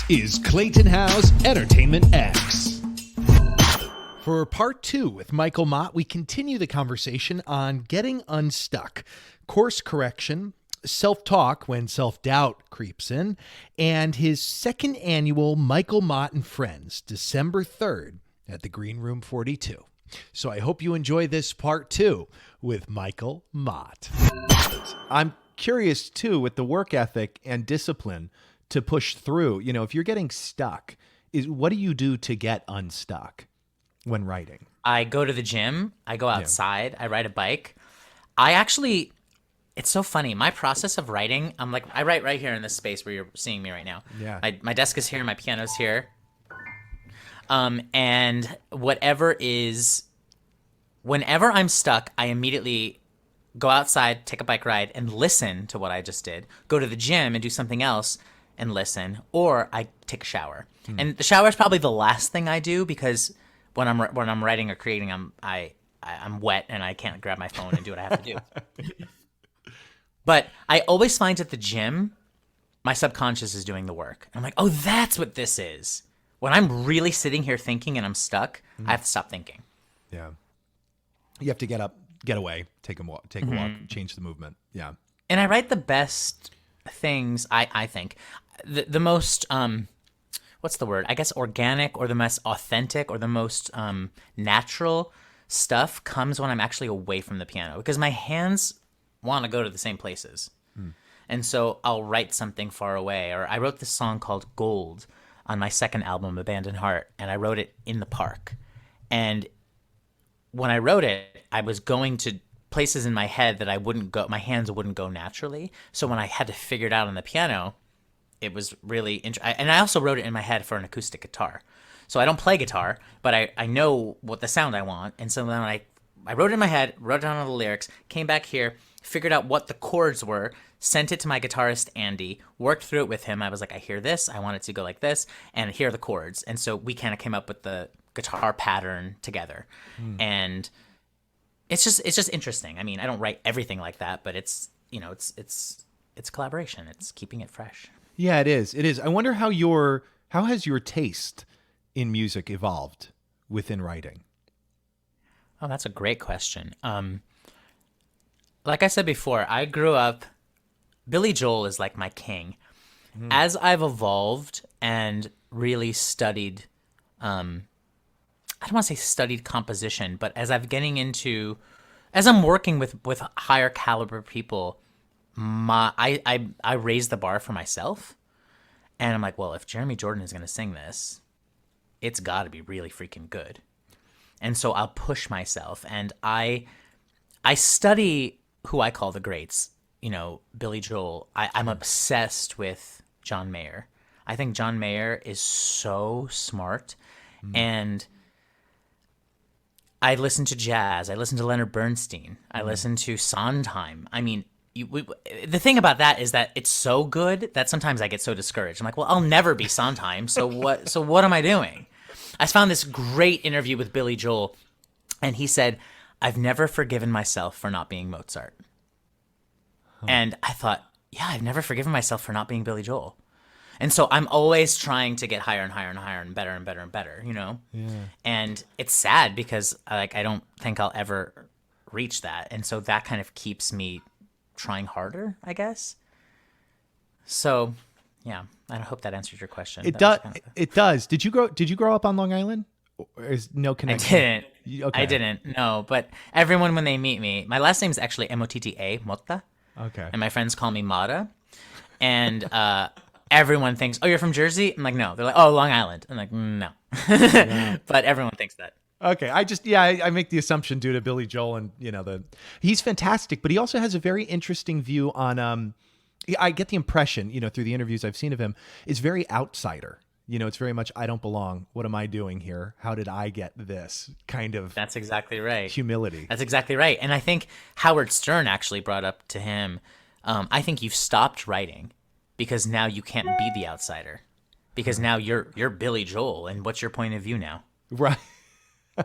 is Clayton Howe's Entertainment X. For part 2 with Michael Mott, we continue the conversation on getting unstuck, course correction, self-talk when self-doubt creeps in, and his second annual Michael Mott and Friends, December 3rd at the Green Room 42. So I hope you enjoy this part 2 with Michael Mott. I'm curious, too, with the work ethic and discipline to push through. You know, if you're getting stuck, what do you do to get unstuck when writing? I go to the gym. I go outside. I ride a bike. It's so funny. My process of writing, I write right here in this space where you're seeing me right now. Yeah. My desk is here. My piano's here. And whenever I'm stuck, I immediately go outside, take a bike ride, and listen to what I just did. Go to the gym and do something else and listen, or I take a shower. And the shower is probably the last thing I do, because when I'm writing or creating, I'm wet and I can't grab my phone and do what I have to do. But I always find at the gym, my subconscious is doing the work. I'm like, oh, that's what this is. When I'm really sitting here thinking and I'm stuck, I have to stop thinking. Yeah. You have to get up, get away, take a walk, change the movement. Yeah. And I write the best things, I think. The most, what's the word? I guess organic, or the most authentic, or the most natural stuff comes when I'm actually away from the piano, because my hands want to go to the same places. And so I'll write something far away. Or I wrote this song called Gold on my second album, Abandoned Heart, and I wrote it in the park. And when I wrote it, I was going to places in my head that my hands wouldn't go naturally. So when I had to figure it out on the piano, it was really interesting. And I also wrote it in my head for an acoustic guitar. So I don't play guitar, but I know what the sound I want. And so then I wrote it in my head, wrote down all the lyrics, came back here, figured out what the chords were, sent it to my guitarist, Andy, worked through it with him. I was like, I hear this, I want it to go like this, and here are the chords. And so we kind of came up with the guitar pattern together. And it's just interesting. I mean, I don't write everything like that, but it's collaboration. It's keeping it fresh. Yeah, it is. It is. I wonder how has your taste in music evolved within writing? Oh, that's a great question. Like I said before, I grew up, Billy Joel is like my king. As I've evolved and really studied, I don't want to say studied composition, but as I'm working with higher caliber people, I raise the bar for myself. And I'm like, well, if Jeremy Jordan is going to sing this, it's got to be really freaking good. And so I'll push myself, and I study who I call the greats. You know, Billy Joel. I'm obsessed with John Mayer. I think John Mayer is so smart. And I listen to jazz. I listen to Leonard Bernstein. I listen to Sondheim. I mean, the thing about that is that it's so good that sometimes I get so discouraged. I'm like, well, I'll never be Sondheim. So what am I doing? I found this great interview with Billy Joel, and he said, I've never forgiven myself for not being Mozart. And I thought, yeah, I've never forgiven myself for not being Billy Joel. And so I'm always trying to get higher and higher and higher and better and better and better, you know? Yeah. And it's sad because I don't think I'll ever reach that. And so that kind of keeps me trying harder, I guess. So, yeah, I hope that answers your question. It does. It does. Did you grow up on Long Island? Or is no connection? I didn't. No, but everyone, when they meet me, my last name is actually Motta, Motta. Okay. And my friends call me Motta. And everyone thinks, oh, you're from Jersey? I'm like, no. They're like, oh, Long Island. I'm like, no. Yeah. But everyone thinks that. Okay. I make the assumption due to Billy Joel, and he's fantastic, but he also has a very interesting view on I get the impression, through the interviews I've seen of him, is very outsider. It's very much, I don't belong. What am I doing here? How did I get this kind of That's exactly right. humility? That's exactly right. And I think Howard Stern actually brought up to him, I think you've stopped writing because now you can't be the outsider. Because now you're Billy Joel, and what's your point of view now? Right.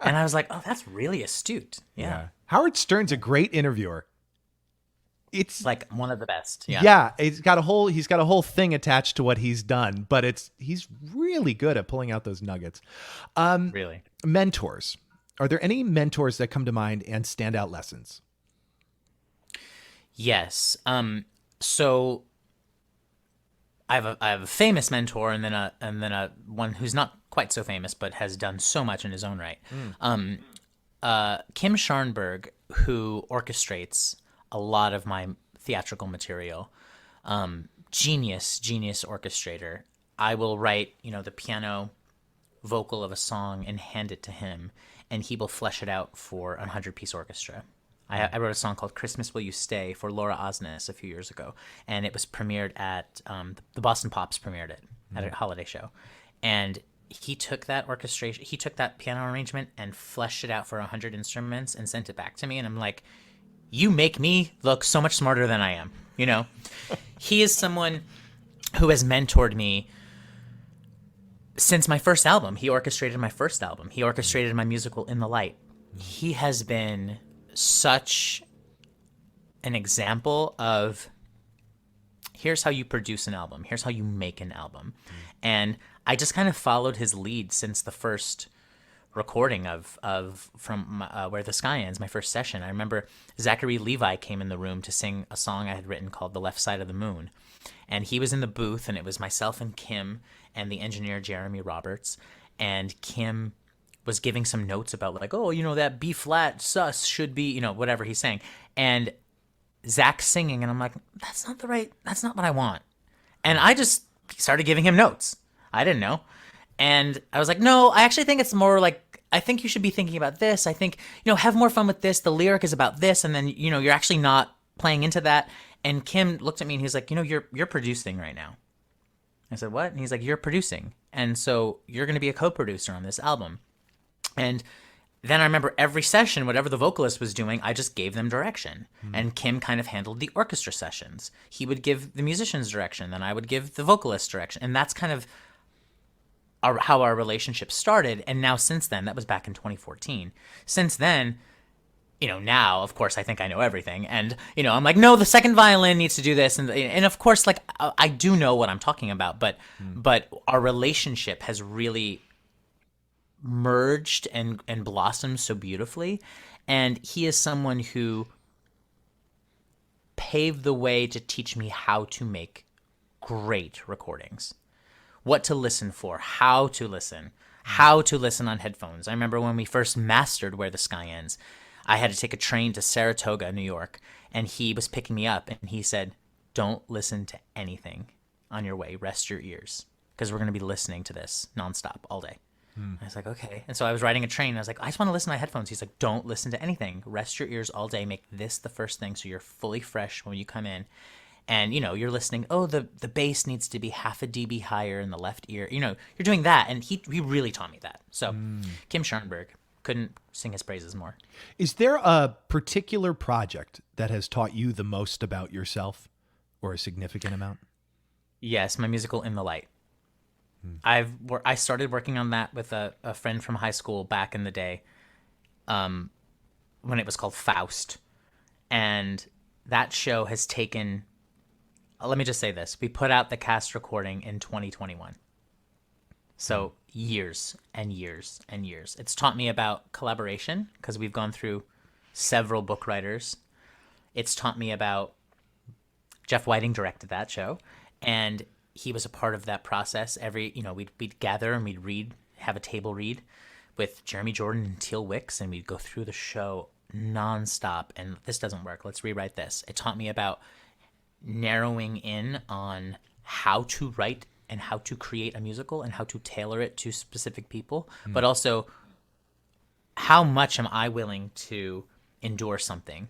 And I was like, oh, that's really astute. Yeah. Howard Stern's a great interviewer. It's Like one of the best. Yeah. yeah, he's got a whole thing attached to what he's done, but he's really good at pulling out those nuggets. Really. Mentors. Are there any mentors that come to mind and standout lessons? Yes. So I have a famous mentor, and then a one who's not quite so famous but has done so much in his own right. Kim Scharnberg, who orchestrates a lot of my theatrical material, genius orchestrator. I will write, the piano vocal of a song and hand it to him, and he will flesh it out for a 100-piece orchestra. I wrote a song called "Christmas Will You Stay" for Laura Osnes a few years ago, and it was premiered at the Boston Pops premiered it at a holiday show, and he took that orchestration, he took that piano arrangement and fleshed it out for 100 instruments and sent it back to me, and I'm like, you make me look so much smarter than I am. He is someone who has mentored me since my first album. He orchestrated my first album. He orchestrated my musical In the Light. He has been such an example of, here's how you produce an album. Here's how you make an album. And I just kind of followed his lead since the first recording from Where the Sky Ends, my first session. I remember Zachary Levi came in the room to sing a song I had written called The Left Side of the Moon. And he was in the booth, and it was myself and Kim and the engineer Jeremy Roberts. And Kim was giving some notes about like, that B flat sus should be, whatever he's saying. And Zach's singing, and I'm like, that's not what I want. And I just started giving him notes. I didn't know. And I was like, no, I actually think it's more like, I think you should be thinking about this. I think, have more fun with this. The lyric is about this. And then, you're actually not playing into that. And Kim looked at me and he's like, you're producing right now. I said, what? And he's like, you're producing. And so you're going to be a co-producer on this album. And then I remember every session, whatever the vocalist was doing, I just gave them direction. And Kim kind of handled the orchestra sessions. He would give the musicians direction. Then I would give the vocalist direction. And that's kind of how our relationship started. And now since then, that was back in 2014. Since then, now, of course, I think I know everything. And, I'm like, no, the second violin needs to do this. And of course, like, I do know what I'm talking about. But our relationship has really merged and blossomed so beautifully. And he is someone who paved the way to teach me how to make great recordings. What to listen for, how to listen on headphones. I remember when we first mastered Where the Sky Ends, I had to take a train to Saratoga, New York, and he was picking me up, and he said, don't listen to anything on your way. Rest your ears, because we're going to be listening to this nonstop all day. I was like, okay. And so I was riding a train, and I was like, I just want to listen to my headphones. He's like, don't listen to anything. Rest your ears all day. Make this the first thing so you're fully fresh when you come in. And, you're listening, the bass needs to be half a dB higher in the left ear. You're doing that. And he really taught me that. So Kim Scharnberg, couldn't sing his praises more. Is there a particular project that has taught you the most about yourself, or a significant amount? Yes, my musical In the Light. I started working on that with a friend from high school back in the day, when it was called Faust. And that show has taken... Let me just say this. We put out the cast recording in 2021. So years and years and years. It's taught me about collaboration, because we've gone through several book writers. It's taught me about... Jeff Whiting directed that show, and he was a part of that process. We'd gather and we'd read, have a table read with Jeremy Jordan and Teal Wicks, and we'd go through the show nonstop. And this doesn't work. Let's rewrite this. It taught me about narrowing in on how to write and how to create a musical and how to tailor it to specific people, but also how much am I willing to endure something?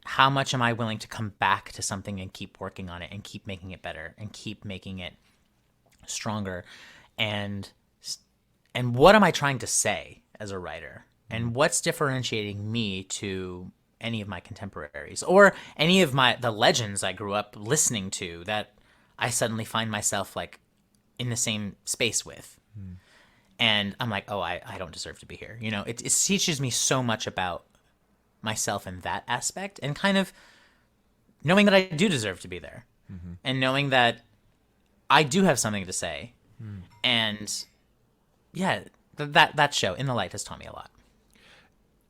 How much am I willing to come back to something and keep working on it and keep making it better and keep making it stronger? And what am I trying to say as a writer? And what's differentiating me to any of my contemporaries or any of the legends I grew up listening to that I suddenly find myself like in the same space with. And I'm like, oh, I don't deserve to be here. It teaches me so much about myself in that aspect, and kind of knowing that I do deserve to be there, and knowing that I do have something to say, and yeah, that show In the Light has taught me a lot.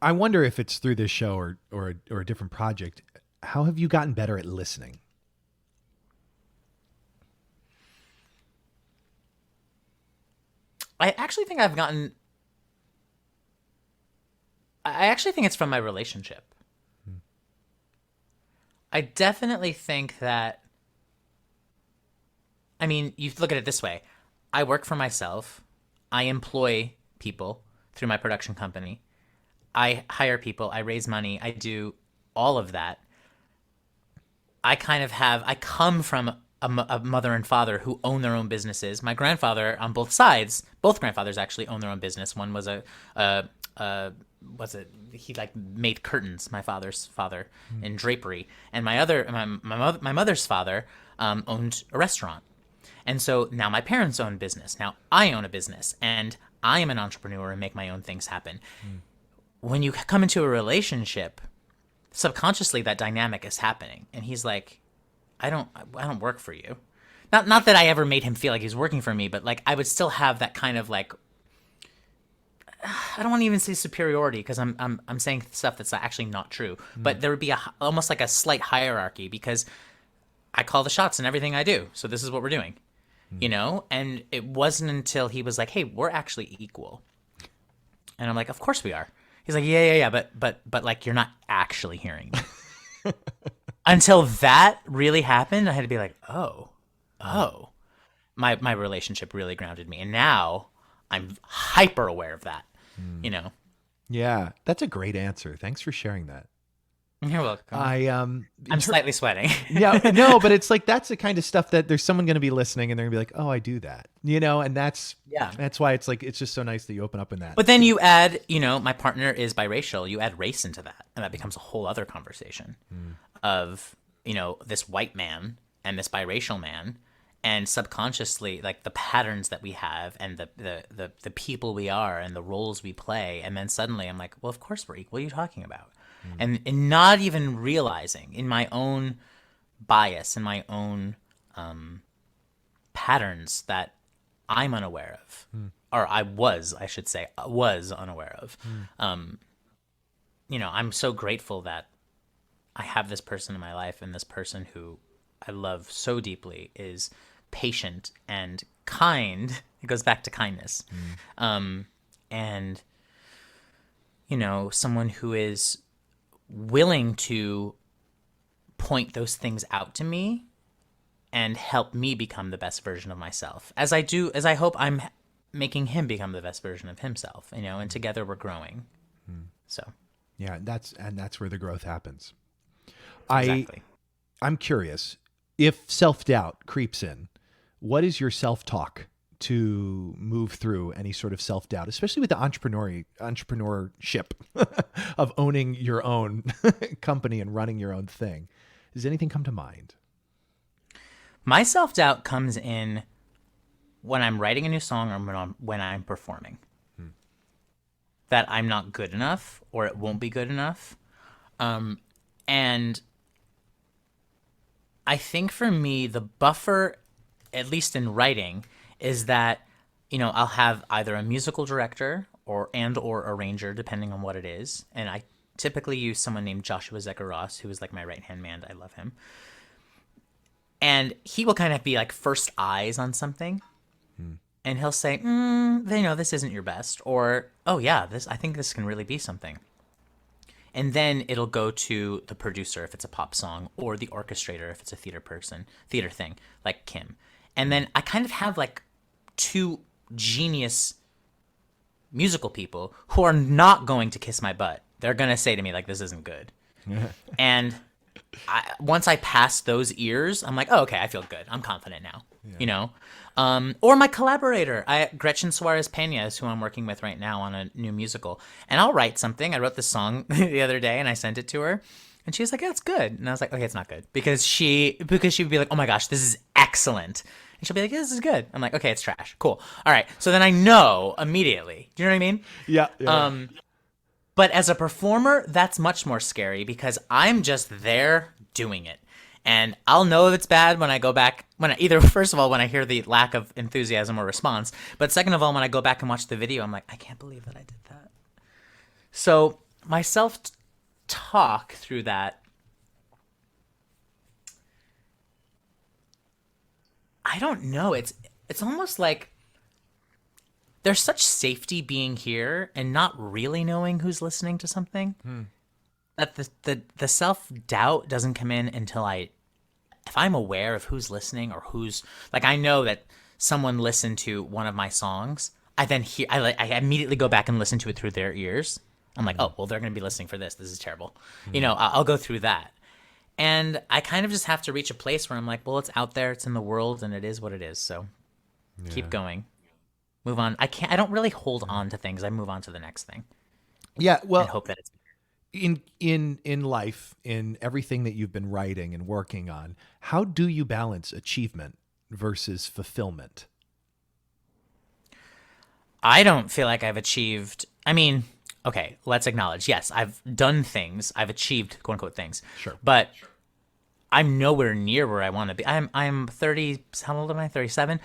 I wonder if it's through this show or a different project. How have you gotten better at listening? I actually think it's from my relationship. I definitely think that, I mean, you look at it this way. I work for myself. I employ people through my production company. I hire people. I raise money. I do all of that. I come from a mother and father who own their own businesses. My grandfather on both sides, both grandfathers actually own their own business. One was he like made curtains, my father's father, in drapery. And my mother's father owned a restaurant. And so now my parents own business. Now I own a business and I am an entrepreneur and make my own things happen. When you come into a relationship, subconsciously that dynamic is happening. And he's like, I don't work for you. Not that I ever made him feel like he was working for me, but like I would still have that kind of like, I don't want to even say superiority because I'm saying stuff that's actually not true. But there would be almost like a slight hierarchy because I call the shots in everything I do. So this is what we're doing, you know? And it wasn't until he was like, hey, we're actually equal. And I'm like, of course we are. He's like, yeah, but like you're not actually hearing me. Until that really happened, I had to be like, oh. My relationship really grounded me. And now I'm hyper aware of that, you know? Yeah, that's a great answer. Thanks for sharing that. You're welcome. I'm slightly sweating. Yeah, no, but it's like that's the kind of stuff that there's someone going to be listening and they're going to be like, "Oh, I do that." You know, and that's why it's like it's just so nice that you open up in that. But then you add, you know, my partner is biracial. You add race into that, and that becomes a whole other conversation of, you know, this white man and this biracial man, and subconsciously like the patterns that we have and the people we are and the roles we play, and then suddenly I'm like, well, of course we're equal. What are you talking about? And not even realizing in my own bias and my own patterns that I'm unaware of, or I should say, was unaware of. You know, I'm so grateful that I have this person in my life, and this person who I love so deeply is patient and kind. It goes back to kindness. And, you know, someone who is willing to point those things out to me and help me become the best version of myself, as I hope I'm making him become the best version of himself, you know, and together we're growing. So yeah, that's where the growth happens. Exactly. I'm curious, if self-doubt creeps in, what is your self-talk to move through any sort of self-doubt, especially with the entrepreneurship of owning your own company and running your own thing? Does anything come to mind? My self-doubt comes in when I'm writing a new song or when I'm performing. That I'm not good enough or it won't be good enough. And I think for me, the buffer, at least in writing, is that, you know, I'll have either a musical director or arranger, depending on what it is. And I typically use someone named Joshua Zecker-Ross, who is like my right-hand man. I love him. And he will kind of be like first eyes on something. And he'll say, you know, this isn't your best. Or, oh yeah, I think this can really be something. And then it'll go to the producer if it's a pop song, or the orchestrator if it's a theater thing, like Kim. And then I kind of have like two genius musical people who are not going to kiss my butt. They're going to say to me like, this isn't good. And once I pass those ears, I'm like, oh, okay, I feel good. I'm confident now, you know? Or my collaborator, Gretchen Suarez Pena is who I'm working with right now on a new musical. And I'll write something. I wrote this song the other day and I sent it to her. And she was like, yeah, it's good. And I was like, okay, it's not good. Because she would be like, oh my gosh, this is excellent. And she'll be like, yeah, this is good. I'm like, okay, it's trash. Cool. All right. So then I know immediately. Do you know what I mean? Yeah. But as a performer, that's much more scary because I'm just there doing it. And I'll know if it's bad when I go back, first of all, when I hear the lack of enthusiasm or response, but second of all, when I go back and watch the video, I'm like, I can't believe that I did that. So my self-talk through that, I don't know. It's almost like there's such safety being here and not really knowing who's listening to something that the self-doubt doesn't come in until if I'm aware of who's listening or who's, like, I know that someone listened to one of my songs, I immediately go back and listen to it through their ears. I'm like, oh, well, they're going to be listening for this. This is terrible. I'll go through that. And I kind of just have to reach a place where I'm like, well, it's out there, it's in the world, and it is what it is. So keep going. Move on. I don't really hold on to things. I move on to the next thing. Yeah, well, and hope that it's in life, in everything that you've been writing and working on, how do you balance achievement versus fulfillment? I don't feel like I've achieved. I mean, okay, let's acknowledge, yes, I've done things. I've achieved, quote unquote, things. Sure. But I'm nowhere near where I want to be. I'm 30. How old am I? 37.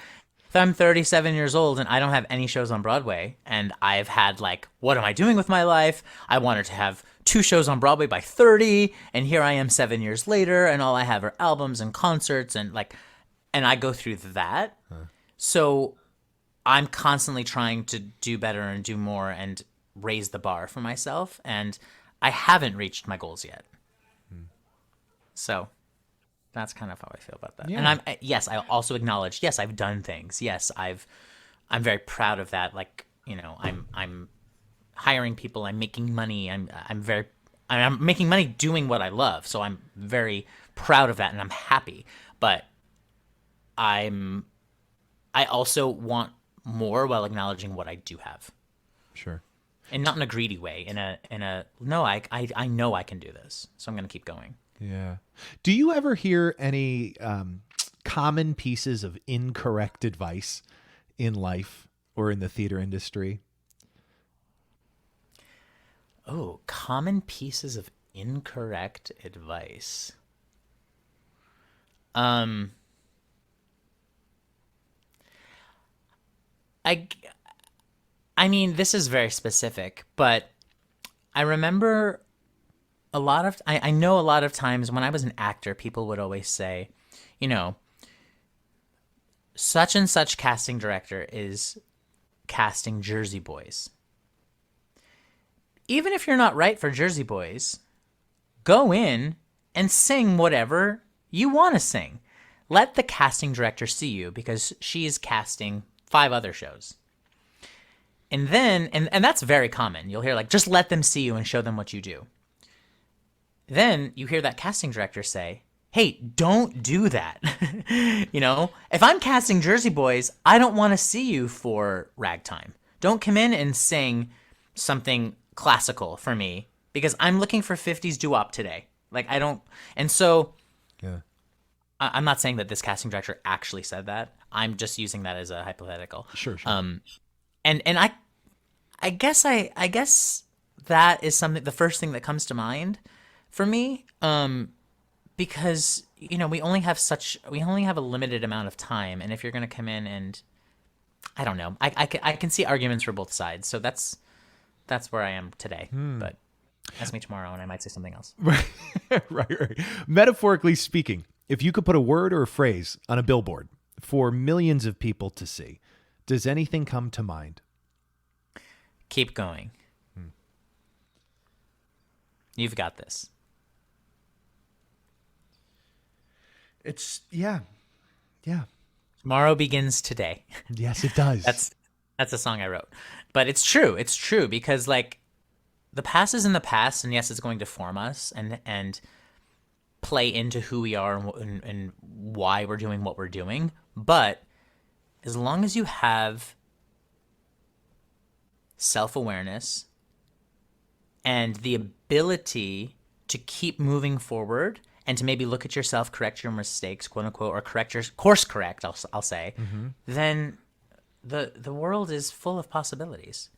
If I'm 37 years old and I don't have any shows on Broadway, and I've had, like, what am I doing with my life? I wanted to have 2 shows on Broadway by 30, and here I am 7 years later, and all I have are albums and concerts, and I go through that. So I'm constantly trying to do better and do more and raise the bar for myself, and I haven't reached my goals yet. So that's kind of how I feel about that. Yeah. And I also acknowledge, yes, I've done things. Yes, I'm very proud of that. Like, I'm hiring people, I'm making money. I'm making money doing what I love. So I'm very proud of that, and I'm happy. But I also want more while acknowledging what I do have. Sure. And not in a greedy way, no, I know I can do this. So I'm going to keep going. Yeah. Do you ever hear any common pieces of incorrect advice in life or in the theater industry? Oh, common pieces of incorrect advice. I mean, this is very specific, but I remember I know a lot of times when I was an actor, people would always say, such and such casting director is casting Jersey Boys. Even if you're not right for Jersey Boys, go in and sing whatever you want to sing. Let the casting director see you, because she's casting 5 other shows. And then, and that's very common. You'll hear, like, just let them see you and show them what you do. Then you hear that casting director say, hey, don't do that. If I'm casting Jersey Boys, I don't want to see you for ragtime. Don't come in and sing something classical for me, because I'm looking for 50s doo-wop today. Like, I don't. And so Yeah. I'm not saying that this casting director actually said that. I'm just using that as a hypothetical. Sure. And I guess that is something, the first thing that comes to mind for me, because we only have a limited amount of time, and if you're going to come in and I don't know, I can see arguments for both sides, so that's where I am today. But ask me tomorrow and I might say something else. Right. Metaphorically speaking, if you could put a word or a phrase on a billboard for millions of people to see, does anything come to mind? Keep going. You've got this. It's yeah. Tomorrow begins today. Yes, it does. That's a song I wrote. But it's true. It's true, because, like, the past is in the past, and yes, it's going to form us and play into who we are and why we're doing what we're doing. But as long as you have self-awareness and the ability to keep moving forward and to maybe look at yourself, correct your mistakes, quote unquote, or course correct, I'll say, then the world is full of possibilities.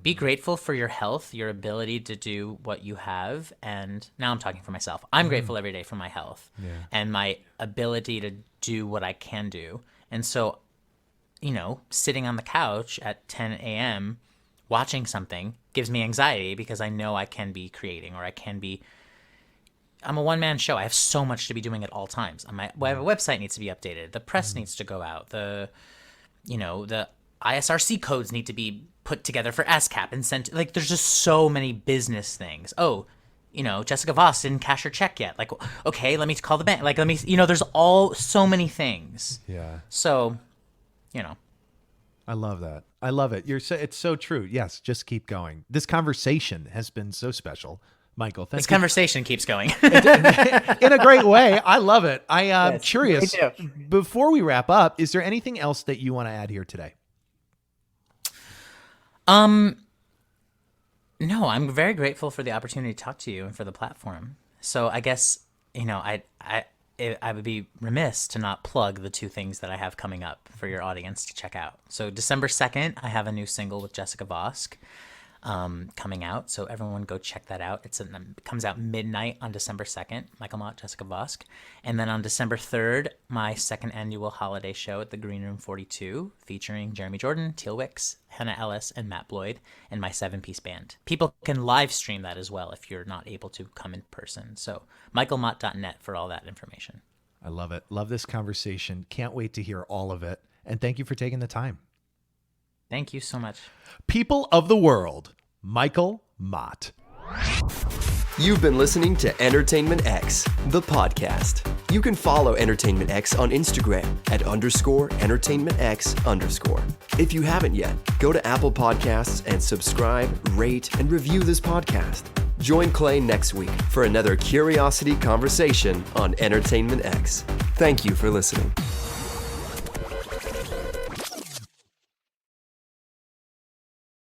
Be grateful for your health, your ability to do what you have. And now I'm talking for myself. I'm grateful every day for my health and my ability to do what I can do. And so, sitting on the couch at 10 a.m. watching something gives me anxiety because I know I can be creating or I'm a one-man show. I have so much to be doing at all times. My website needs to be updated. The press needs to go out. The ISRC codes need to be put together for ASCAP and sent. Like, there's just so many business things. Oh, Jessica Voss didn't cash her check yet. Like, okay, let me call the bank. Like, there's so many things. Yeah. So, I love that. I love it. It's so true. Yes, just keep going. This conversation has been so special. Michael, thank you. This conversation keeps going. In a great way. I love it. I'm Yes, curious, me too. before we wrap up, is there anything else that you want to add here today? No, I'm very grateful for the opportunity to talk to you and for the platform. So I guess, I would be remiss to not plug the two things that I have coming up for your audience to check out. So December 2nd, I have a new single with Jessica Vosk coming out. So everyone go check that out. It comes out midnight on December 2nd, Michael Mott, Jessica Vosk. And then on December 3rd, my second annual holiday show at the Green Room 42, featuring Jeremy Jordan, Teal Wicks, Hannah Ellis, and Matt Bloyd, and my 7-piece band. People can live stream that as well if you're not able to come in person. So michaelmott.net for all that information. I love it. Love this conversation. Can't wait to hear all of it. And thank you for taking the time. Thank you so much. People of the world, Michael Mott. You've been listening to Entertainment X, the podcast. You can follow Entertainment X on Instagram at _EntertainmentX_. If you haven't yet, go to Apple Podcasts and subscribe, rate, and review this podcast. Join Clay next week for another curiosity conversation on Entertainment X. Thank you for listening.